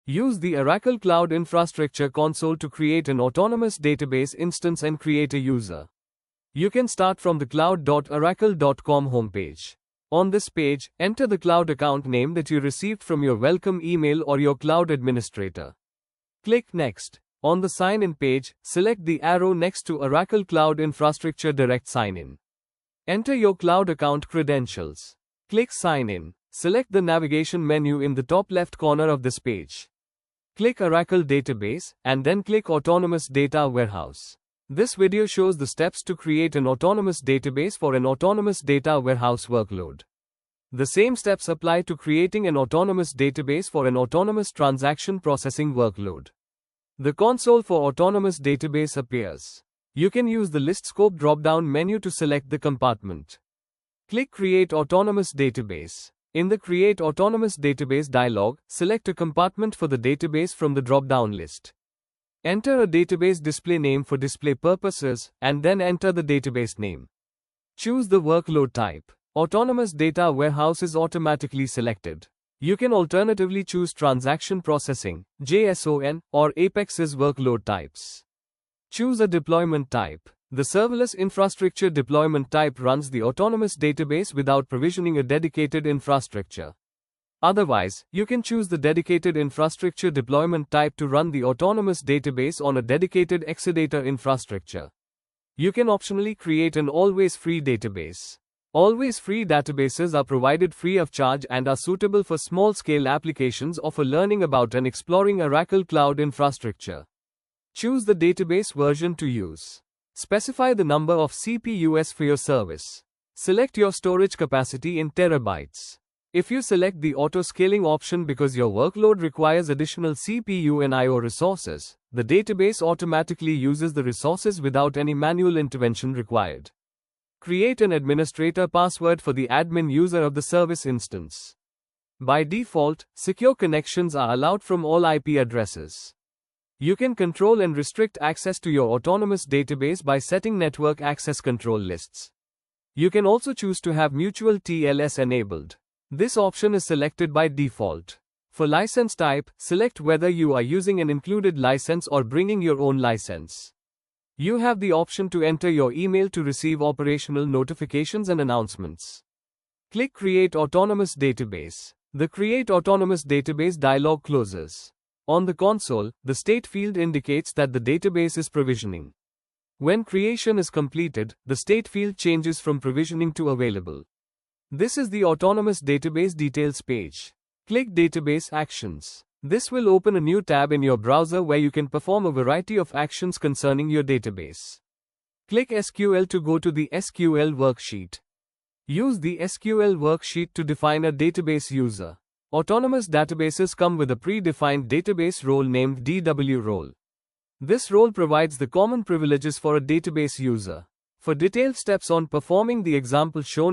Use the Oracle Cloud Infrastructure console to create an autonomous database instance and create a user. You can start from the cloud.oracle.com homepage. On this page, enter the cloud account name that you received from your welcome email or your cloud administrator. Click Next. On the Sign In page, select the arrow next to Oracle Cloud Infrastructure Direct Sign In. Enter your cloud account credentials. Click Sign In. Select the navigation menu in the top left corner of this page. Click Oracle Database, and then click Autonomous Data Warehouse. This video shows the steps to create an autonomous database for an autonomous data warehouse workload. The same steps apply to creating an autonomous database for an autonomous transaction processing workload. The console for autonomous database appears. You can use the List Scope drop-down menu to select the compartment. Click Create Autonomous Database. In the Create Autonomous Database dialog, select a compartment for the database from the drop-down list. Enter a database display name for display purposes, and then enter the database name. Choose the workload type. Autonomous Data Warehouse is automatically selected. You can alternatively choose Transaction Processing, JSON, or Apex as workload types. Choose a deployment type. The serverless infrastructure deployment type runs the autonomous database without provisioning a dedicated infrastructure. Otherwise, you can choose the dedicated infrastructure deployment type to run the autonomous database on a dedicated Exadata infrastructure. You can optionally create an always free database. Always free databases are provided free of charge and are suitable for small-scale applications or for learning about and exploring Oracle Cloud Infrastructure. Choose the database version to use. Specify the number of CPUs for your service. Select your storage capacity in terabytes. If you select the auto-scaling option because your workload requires additional CPU and I/O resources, the database automatically uses the resources without any manual intervention required. Create an administrator password for the admin user of the service instance. By default, secure connections are allowed from all IP addresses. You can control and restrict access to your autonomous database by setting network access control lists. You can also choose to have mutual TLS enabled. This option is selected by default. For license type, select whether you are using an included license or bringing your own license. You have the option to enter your email to receive operational notifications and announcements. Click Create Autonomous Database. The Create Autonomous Database dialog closes. On the console, the state field indicates that the database is provisioning. When creation is completed, the state field changes from provisioning to available. This is the Autonomous Database Details page. Click Database Actions. This will open a new tab in your browser where you can perform a variety of actions concerning your database. Click SQL to go to the SQL Worksheet. Use the SQL Worksheet to define a database user. Autonomous databases come with a predefined database role named DW role. This role provides the common privileges for a database user. For detailed steps on performing the example shown